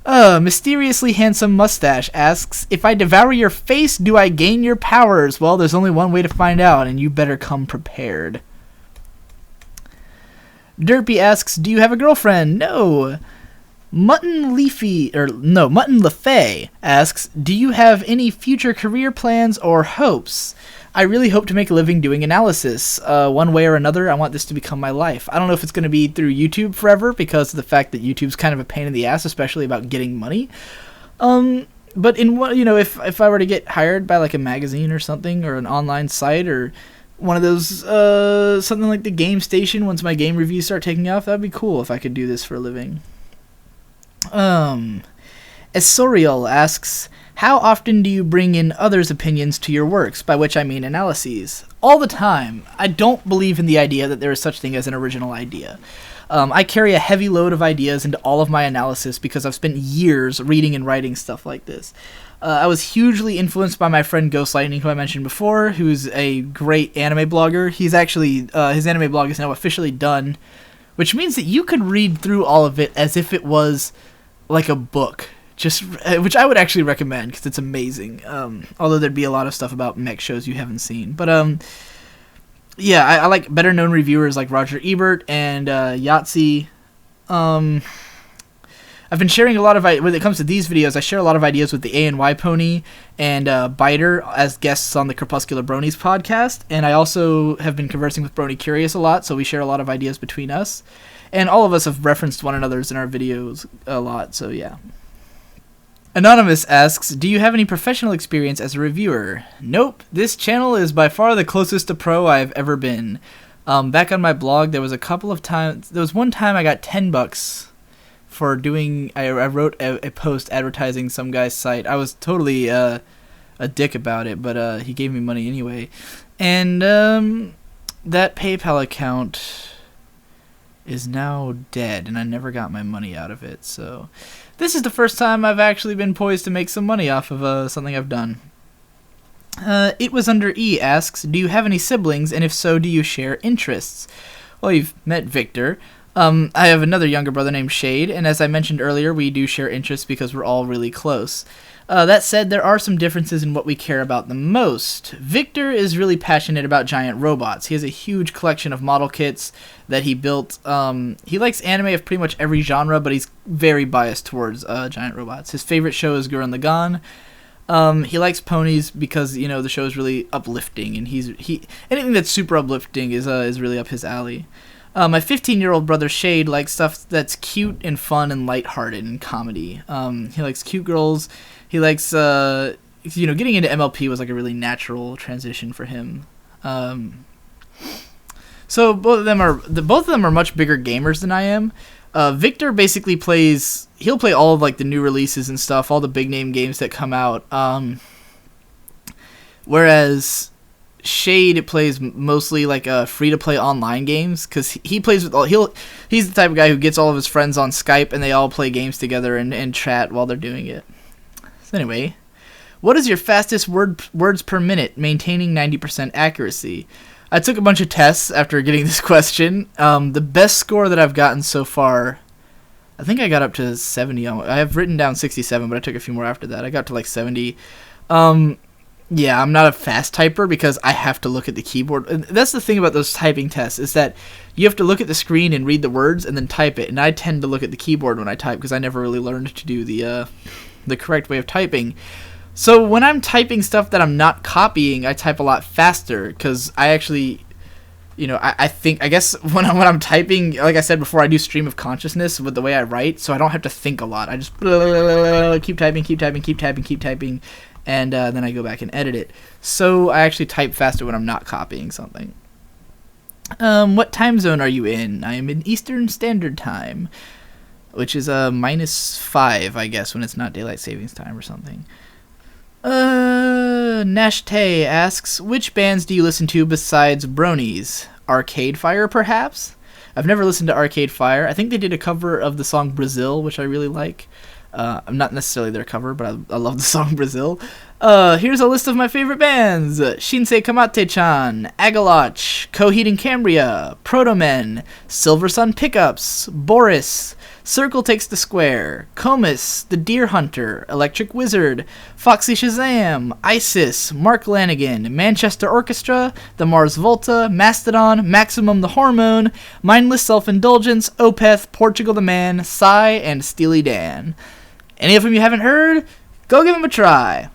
Mysteriously handsome mustache asks, if I devour your face, do I gain your powers? Well, there's only one way to find out, and you better come prepared. Derpy asks, do you have a girlfriend? No. Mutton LaFay asks, do you have any future career plans or hopes? I really hope to make a living doing analysis. One way or another, I want this to become my life. I don't know if it's going to be through YouTube forever because of the fact that YouTube's kind of a pain in the ass, especially about getting money. But if I were to get hired by like a magazine or something, or an online site, or one of those, something like the Game Station, once my game reviews start taking off, that'd be cool if I could do this for a living. Esorial asks, how often do you bring in others' opinions to your works, by which I mean analyses? All the time. I don't believe in the idea that there is such thing as an original idea. I carry a heavy load of ideas into all of my analysis because I've spent years reading and writing stuff like this. I was hugely influenced by my friend Ghost Lightning, who I mentioned before, who's a great anime blogger. He's actually, his anime blog is now officially done, which means that you could read through all of it as if it was like a book, which I would actually recommend because it's amazing. Although there'd be a lot of stuff about mech shows you haven't seen, but yeah, I like better known reviewers like Roger Ebert and Yahtzee. I've been sharing a lot of when it comes to these videos. I share a lot of ideas with the A&Y Pony and Biter as guests on the Crepuscular Bronies podcast, and I also have been conversing with Brony Curious a lot, so we share a lot of ideas between us. And all of us have referenced one another's in our videos a lot, so yeah. Anonymous asks, do you have any professional experience as a reviewer? Nope, this channel is by far the closest to pro I've ever been. Back on my blog, there was a couple of times, there was one time I got $10 for doing, I wrote a post advertising some guy's site. I was totally a dick about it, but he gave me money anyway. And that PayPal account is now dead, and I never got my money out of it, so this is the first time I've actually been poised to make some money off of something I've done. It Was Under E asks, do you have any siblings, and if so, do you share interests? Well, you've met Victor. I have another younger brother named Shade, and as I mentioned earlier, we do share interests because we're all really close. That said, there are some differences in what we care about the most. Victor is really passionate about giant robots. He has a huge collection of model kits that he built. He likes anime of pretty much every genre, but he's very biased towards giant robots. His favorite show is Gurren Lagann. He likes ponies because, you know, the show is really uplifting, and anything that's super uplifting is really up his alley. My 15-year-old brother Shade likes stuff that's cute and fun and lighthearted and comedy. He likes cute girls. He likes, getting into MLP was like a really natural transition for him. So both of them are much bigger gamers than I am. Victor basically he'll play all of like the new releases and stuff, all the big name games that come out. Whereas Shade plays mostly like free to play online games because he plays with he's the type of guy who gets all of his friends on Skype and they all play games together and chat while they're doing it. So anyway, what is your fastest words per minute, maintaining 90% accuracy? I took a bunch of tests after getting this question. The best score that I've gotten so far, I think I got up to 70. I have written down 67, but I took a few more after that. I got to like 70. Yeah, I'm not a fast typer because I have to look at the keyboard. And that's the thing about those typing tests, is that you have to look at the screen and read the words and then type it. And I tend to look at the keyboard when I type because I never really learned to do the correct way of typing. So when I'm typing stuff that I'm not copying, I type a lot faster because I actually, I guess when I'm typing, like I said before, I do stream of consciousness with the way I write, so I don't have to think a lot. I just keep typing, and then I go back and edit it. So I actually type faster when I'm not copying something. What time zone are you in? I am in Eastern Standard Time, which is -5, I guess, when it's not daylight savings time or something. Nashte asks, which bands do you listen to besides Bronies? Arcade Fire, perhaps? I've never listened to Arcade Fire. I think they did a cover of the song Brazil, which I really like. Not necessarily their cover, but I love the song Brazil. Here's a list of my favorite bands. Shinsei Kamate-chan, Agaloch, Coheed and Cambria, Protomen, Silver Sun Pickups, Boris, Circle Takes the Square, Comus, The Deer Hunter, Electric Wizard, Foxy Shazam, Isis, Mark Lanigan, Manchester Orchestra, The Mars Volta, Mastodon, Maximum the Hormone, Mindless Self-Indulgence, Opeth, Portugal the Man, Psy, and Steely Dan. Any of them you haven't heard? Go give them a try.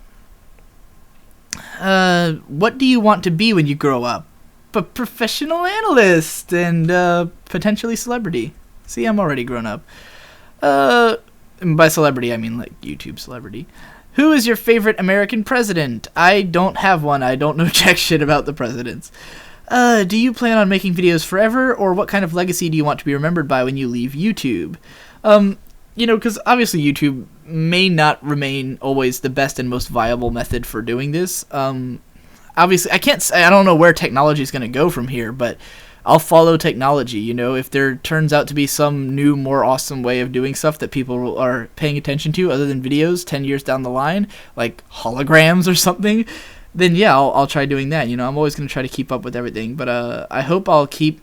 What do you want to be when you grow up? A professional analyst and potentially celebrity. See, I'm already grown up. By celebrity, I mean like YouTube celebrity. Who is your favorite American president? I don't have one. I don't know jack shit about the presidents. Do you plan on making videos forever, or what kind of legacy do you want to be remembered by when you leave YouTube? Because obviously YouTube may not remain always the best and most viable method for doing this. Obviously, I don't know where technology is going to go from here, but I'll follow technology. If there turns out to be some new, more awesome way of doing stuff that people are paying attention to other than videos 10 years down the line, like holograms or something, then yeah, I'll try doing that. I'm always going to try to keep up with everything, but I hope I'll keep,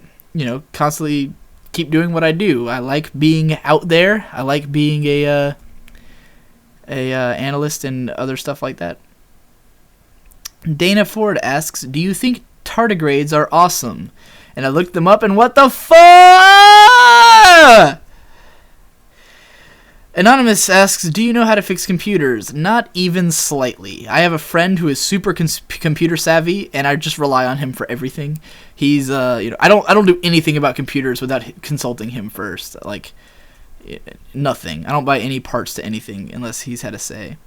constantly keep doing what I do. I like being out there. I like being a analyst and other stuff like that. Dana Ford asks, do you think tardigrades are awesome? And I looked them up, and what the fuck? Anonymous asks, do you know how to fix computers? Not even slightly. I have a friend who is super computer savvy, and I just rely on him for everything. He's, I don't do anything about computers without consulting him first. Like, nothing. I don't buy any parts to anything unless he's had a say.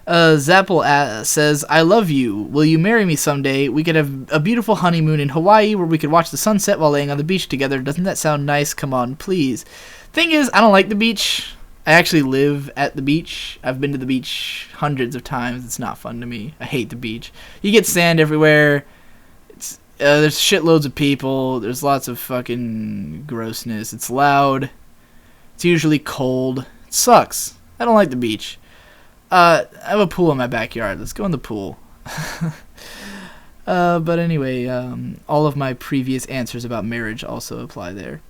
Zapple says, I love you. Will you marry me someday? We could have a beautiful honeymoon in Hawaii where we could watch the sunset while laying on the beach together. Doesn't that sound nice? Come on, please. Thing is, I don't like the beach. I actually live at the beach. I've been to the beach hundreds of times. It's not fun to me. I hate the beach. You get sand everywhere. There's shitloads of people. There's lots of fucking grossness. It's loud. It's usually cold. It sucks. I don't like the beach. I have a pool in my backyard. Let's go in the pool. But anyway, all of my previous answers about marriage also apply there.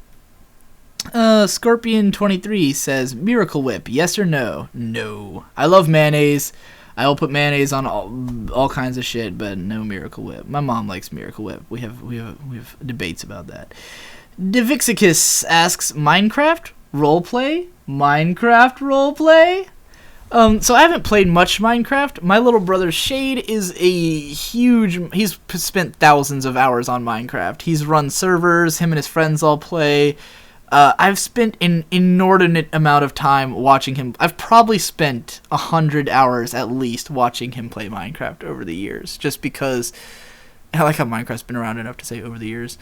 Scorpion23 says, Miracle Whip, yes or no? No. I love mayonnaise. I will put mayonnaise on all kinds of shit, but no Miracle Whip. My mom likes Miracle Whip. We have debates about that. Devixicus asks, Minecraft roleplay? Minecraft roleplay? So I haven't played much Minecraft. My little brother Shade is he's spent thousands of hours on Minecraft. He's run servers, him and his friends all play. I've spent an inordinate amount of time watching him. I've probably spent 100 hours at least watching him play Minecraft over the years, just because I like how Minecraft's been around enough to say over the years.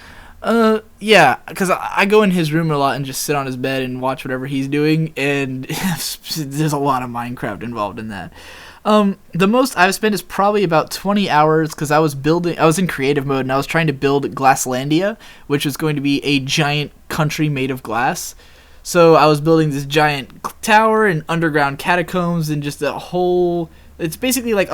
Yeah, because I go in his room a lot and just sit on his bed and watch whatever he's doing, and there's a lot of Minecraft involved in that. The most I've spent is probably about 20 hours, because I was in creative mode, and I was trying to build Glasslandia, which was going to be a giant country made of glass. So I was building this giant tower and underground catacombs and just a whole... It's basically like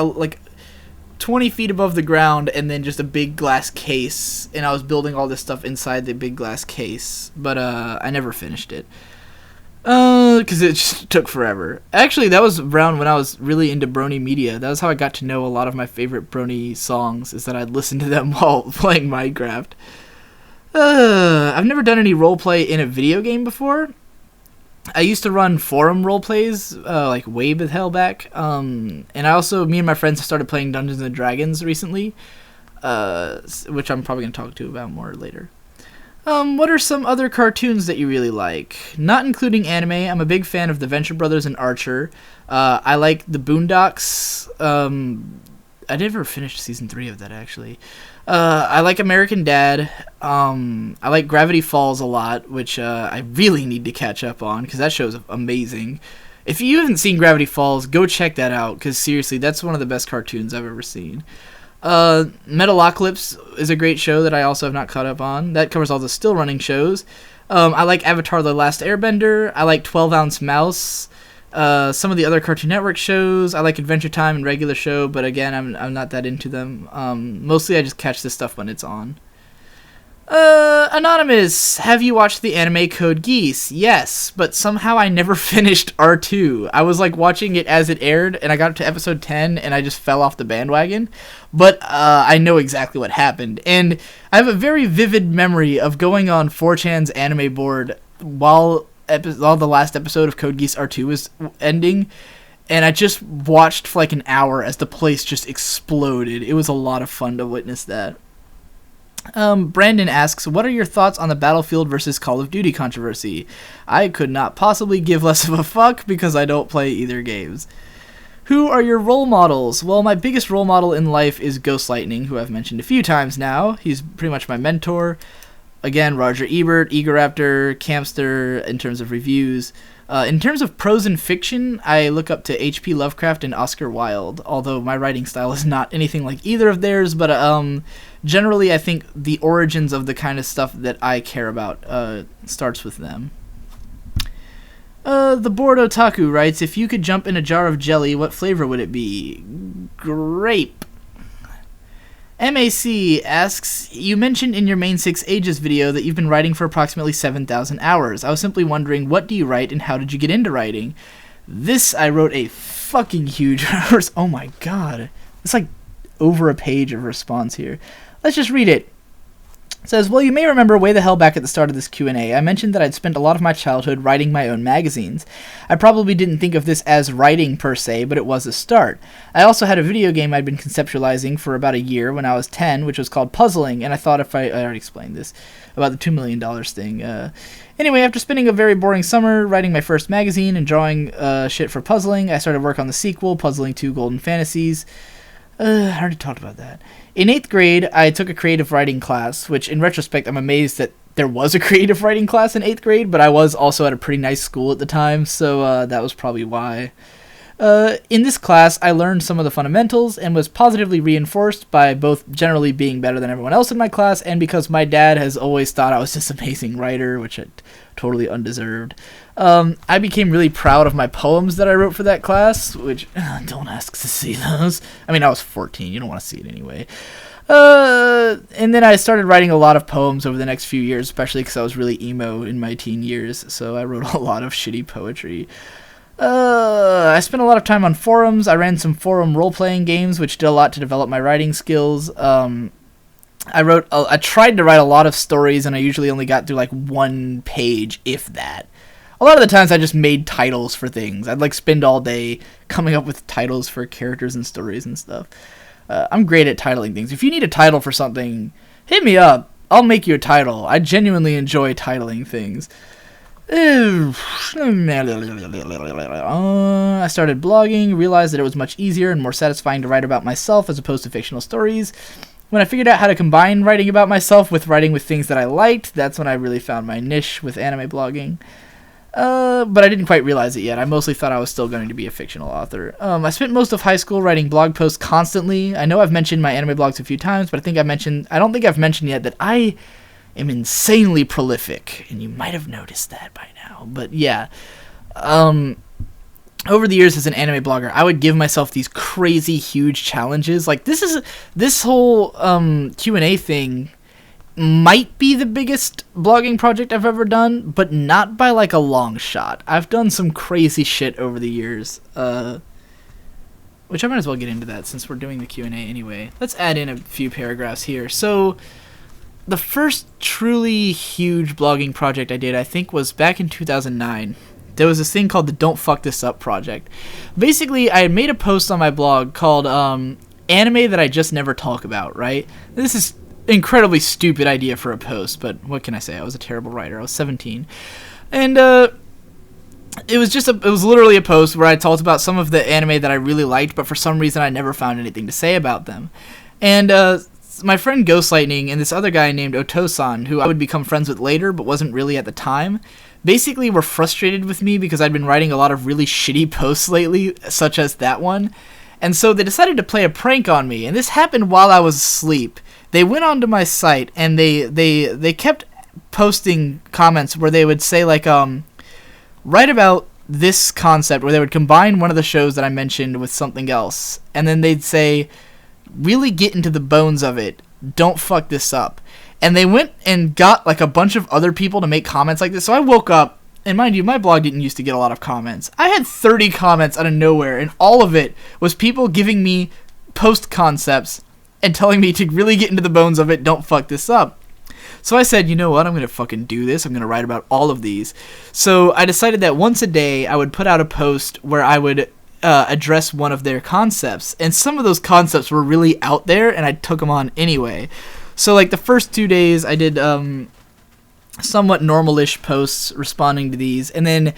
20 feet above the ground and then just a big glass case, and I was building all this stuff inside the big glass case, but I never finished it because it just took forever. Actually, that was around when I was really into Brony media. That was how I got to know a lot of my favorite Brony songs, is that I'd listen to them while playing Minecraft. I've never done any roleplay in a video game before. I used to run forum roleplays, like way the hell back. And me and my friends have started playing Dungeons and Dragons recently, which I'm probably going to talk to about more later. What are some other cartoons that you really like? Not including anime, I'm a big fan of the Venture Brothers and Archer. I like the Boondocks. I never finished season 3 of that, actually. I like American Dad. I like Gravity Falls a lot, which I really need to catch up on, because that show's amazing. If you haven't seen Gravity Falls, go check that out, because seriously, that's one of the best cartoons I've ever seen. Metalocalypse is a great show that I also have not caught up on. That covers all the still running shows. I like Avatar The Last Airbender. I like 12 Ounce Mouse. Some of the other Cartoon Network shows. I like Adventure Time and Regular Show, but again, I'm not that into them. Mostly I just catch this stuff when it's on. Anonymous, have you watched the anime Code Geass? Yes, but somehow I never finished R2. I was like watching it as it aired, and I got up to episode 10, and I just fell off the bandwagon. But I know exactly what happened, and I have a very vivid memory of going on 4chan's anime board while the last episode of Code Geass R2 was ending, and I just watched for like an hour as the place just exploded. It was a lot of fun to witness that. Brandon asks, what are your thoughts on the Battlefield versus Call of Duty controversy? I could not possibly give less of a fuck because I don't play either games. Who are your role models? Well, my biggest role model in life is Ghost Lightning, who I've mentioned a few times now. He's pretty much my mentor. Again, Roger Ebert, Egoraptor, Campster in terms of reviews. In terms of prose and fiction, I look up to H.P. Lovecraft and Oscar Wilde, although my writing style is not anything like either of theirs, but generally I think the origins of the kind of stuff that I care about starts with them. The Bored Otaku writes, if you could jump in a jar of jelly, what flavor would it be? Grape. MAC asks, you mentioned in your main 6 ages video that you've been writing for approximately 7,000 hours. I was simply wondering, what do you write and how did you get into writing? This, I wrote a fucking huge, oh my god. It's like over a page of response here. Let's just read it. It says, well, you may remember way the hell back at the start of this Q&A, I mentioned that I'd spent a lot of my childhood writing my own magazines. I probably didn't think of this as writing per se, but it was a start. I also had a video game I'd been conceptualizing for about a year when I was 10, which was called Puzzling, and I thought I already explained this, about the $2 million thing. Anyway, after spending a very boring summer writing my first magazine and drawing shit for Puzzling, I started work on the sequel, Puzzling 2 Golden Fantasies. I already talked about that. In 8th grade, I took a creative writing class, which in retrospect, I'm amazed that there was a creative writing class in 8th grade, but I was also at a pretty nice school at the time, so that was probably why. In this class, I learned some of the fundamentals and was positively reinforced by both generally being better than everyone else in my class and because my dad has always thought I was this amazing writer, which I totally undeserved. I became really proud of my poems that I wrote for that class, which, don't ask to see those. I mean, I was 14, you don't want to see it anyway. And then I started writing a lot of poems over the next few years, especially because I was really emo in my teen years, so I wrote a lot of shitty poetry. I spent a lot of time on forums. I ran some forum role-playing games, which did a lot to develop my writing skills. I tried to write a lot of stories, and I usually only got through like one page, if that. A lot of the times I just made titles for things. I'd like spend all day coming up with titles for characters and stories and stuff. I'm great at titling things. If you need a title for something, hit me up. I'll make you a title. I genuinely enjoy titling things. I started blogging, realized that it was much easier and more satisfying to write about myself as opposed to fictional stories. When I figured out how to combine writing about myself with writing with things that I liked, that's when I really found my niche with anime blogging. But I didn't quite realize it yet. I mostly thought I was still going to be a fictional author. I spent most of high school writing blog posts constantly. I know I've mentioned my anime blogs a few times, but I don't think I've mentioned yet that I am insanely prolific, and you might have noticed that by now. But yeah, over the years as an anime blogger, I would give myself these crazy huge challenges. Like this whole Q&A thing might be the biggest blogging project I've ever done, but not by like a long shot. I've done some crazy shit over the years, which I might as well get into that since we're doing the Q&A anyway. Let's add in a few paragraphs here. So the first truly huge blogging project I did, I think, was back in 2009. There was this thing called the Don't Fuck This Up project. Basically, I had made a post on my blog called Anime That I Just Never Talk About, right? This is incredibly stupid idea for a post, but what can I say? I was a terrible writer. I was 17. And it was literally a post where I talked about some of the anime that I really liked, but for some reason I never found anything to say about them. And my friend Ghostlightning and this other guy named Otosan, who I would become friends with later but wasn't really at the time, basically were frustrated with me because I'd been writing a lot of really shitty posts lately, such as that one. And so they decided to play a prank on me, and this happened while I was asleep. They went onto my site, and they kept posting comments where they would say, like, write about this concept, where they would combine one of the shows that I mentioned with something else, and then they'd say, really get into the bones of it, don't fuck this up. And they went and got, like, a bunch of other people to make comments like this, so I woke up, and mind you, my blog didn't used to get a lot of comments. I had 30 comments out of nowhere, and all of it was people giving me post concepts and telling me to really get into the bones of it, don't fuck this up. So I said, you know what, I'm going to fucking do this. I'm going to write about all of these. So I decided that once a day I would put out a post where I would address one of their concepts. And some of those concepts were really out there, and I took them on anyway. So, like, the first 2 days I did somewhat normal-ish posts responding to these, and then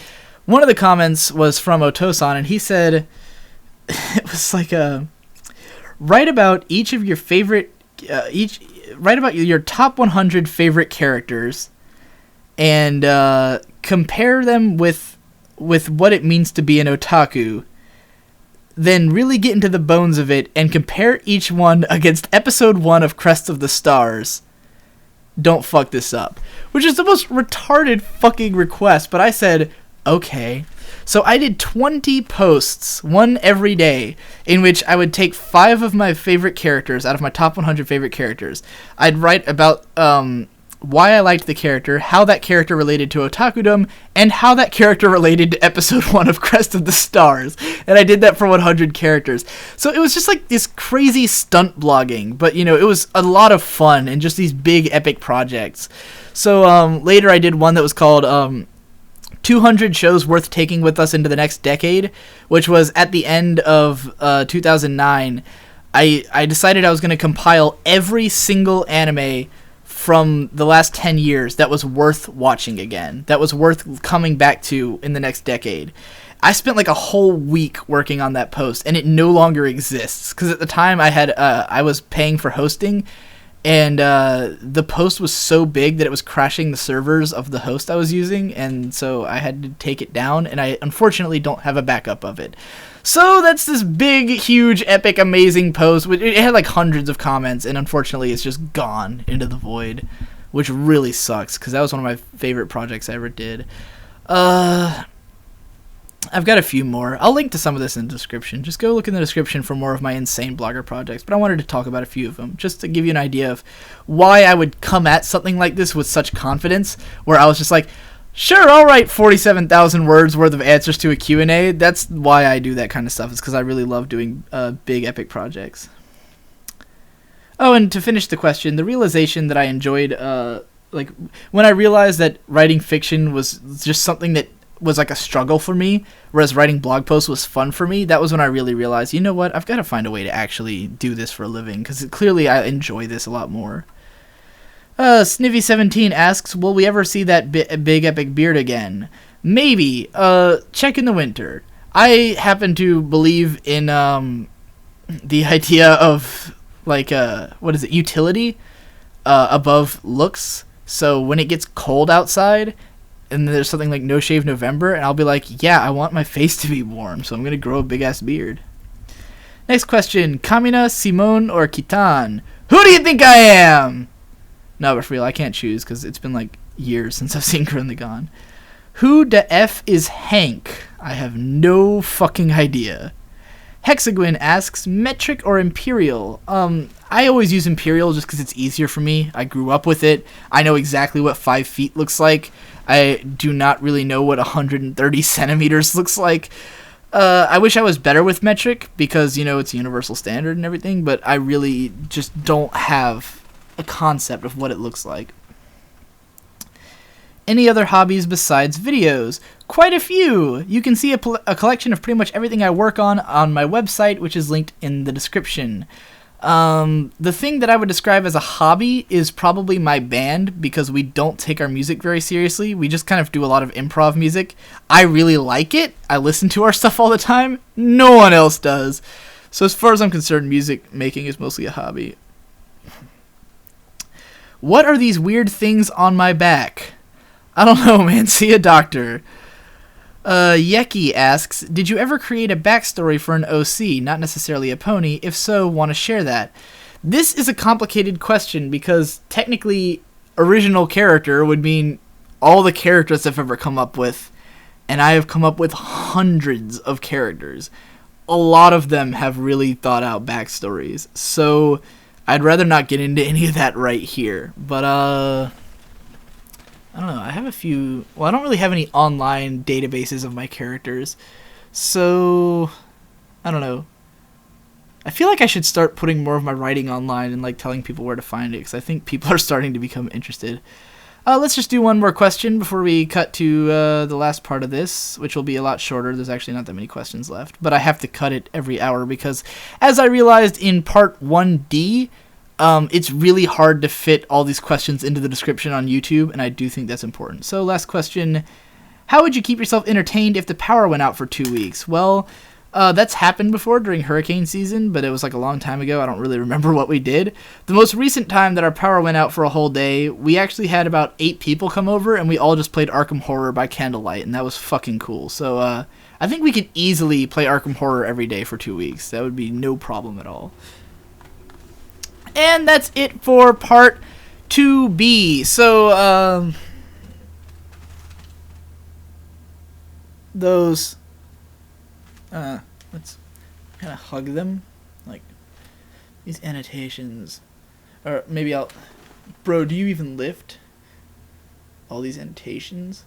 one of the comments was from Otosan, and he said, it was like write about each of your favorite, write about your top 100 favorite characters, and compare them with what it means to be an otaku, then really get into the bones of it, and compare each one against episode 1 of Crest of the Stars. Don't fuck this up. Which is the most retarded fucking request, but I said, okay. So I did 20 posts, one every day, in which I would take 5 of my favorite characters out of my top 100 favorite characters. I'd write about why I liked the character, how that character related to otakudom, and how that character related to episode 1 of Crest of the Stars. And I did that for 100 characters. So it was just like this crazy stunt blogging, but, you know, it was a lot of fun and just these big epic projects. So later I did one that was called 200 shows worth taking with us into the next decade, which was at the end of 2009. I decided I was going to compile every single anime from the last 10 years that was worth watching again, that was worth coming back to in the next decade. I spent like a whole week working on that post, and it no longer exists, because at the time I was paying for hosting, and the post was so big that it was crashing the servers of the host I was using, and so I had to take it down, and I unfortunately don't have a backup of it. So that's this big, huge, epic, amazing post. It had like hundreds of comments, and unfortunately it's just gone into the void, which really sucks, because that was one of my favorite projects I ever did. I've got a few more. I'll link to some of this in the description. Just go look in the description for more of my insane blogger projects, but I wanted to talk about a few of them, just to give you an idea of why I would come at something like this with such confidence, where I was just like, sure, I'll write 47,000 words worth of answers to a Q&A. That's why I do that kind of stuff, is because I really love doing big, epic projects. Oh, and to finish the question, the realization that I enjoyed, like, when I realized that writing fiction was just something that was like a struggle for me, whereas writing blog posts was fun for me, that was when I really realized, you know what, I've got to find a way to actually do this for a living, because clearly I enjoy this a lot more. Snivy17 asks, will we ever see that big epic beard again? Maybe. Check in the winter. I happen to believe in the idea of, like, what is it, utility above looks. So when it gets cold outside and there's something like No Shave November, and I'll be like, yeah, I want my face to be warm, so I'm going to grow a big-ass beard. Next question, Kamina, Simone, or Kittan? Who do you think I am? No, but for real, I can't choose, because it's been like years since I've seen Currently Gone. Who the F is Hank? I have no fucking idea. Hexagon asks, metric or imperial? I always use imperial just because it's easier for me. I grew up with it. I know exactly what 5 feet looks like. I do not really know what 130 centimeters looks like. I wish I was better with metric, because, you know, it's a universal standard and everything, but I really just don't have a concept of what it looks like. Any other hobbies besides videos? Quite a few! You can see a collection of pretty much everything I work on my website, which is linked in the description. The thing that I would describe as a hobby is probably my band, because we don't take our music very seriously. We just kind of do a lot of improv music. I really like it. I listen to our stuff all the time. No one else does. So as far as I'm concerned, music making is mostly a hobby. What are these weird things on my back? I don't know, man. See a doctor. Yeki asks, did you ever create a backstory for an OC, not necessarily a pony? If so, want to share that? This is a complicated question because technically original character would mean all the characters I've ever come up with, and I have come up with hundreds of characters. A lot of them have really thought out backstories, so I'd rather not get into any of that right here. But I don't know, I have a few... Well, I don't really have any online databases of my characters, so I don't know. I feel like I should start putting more of my writing online and like telling people where to find it, because I think people are starting to become interested. Let's just do one more question before we cut to the last part of this, which will be a lot shorter. There's actually not that many questions left, but I have to cut it every hour because, as I realized in part 1D, it's really hard to fit all these questions into the description on YouTube, and I do think that's important. So, last question. How would you keep yourself entertained if the power went out for 2 weeks? Well, that's happened before during hurricane season, but it was like a long time ago. I don't really remember what we did. The most recent time that our power went out for a whole day, we actually had about 8 people come over, and we all just played Arkham Horror by candlelight, and that was fucking cool. So, I think we could easily play Arkham Horror every day for 2 weeks. That would be no problem at all. And that's it for part 2B. So, those... let's kind of hug them, like these annotations, or maybe I'll, bro, do you even lift all these annotations?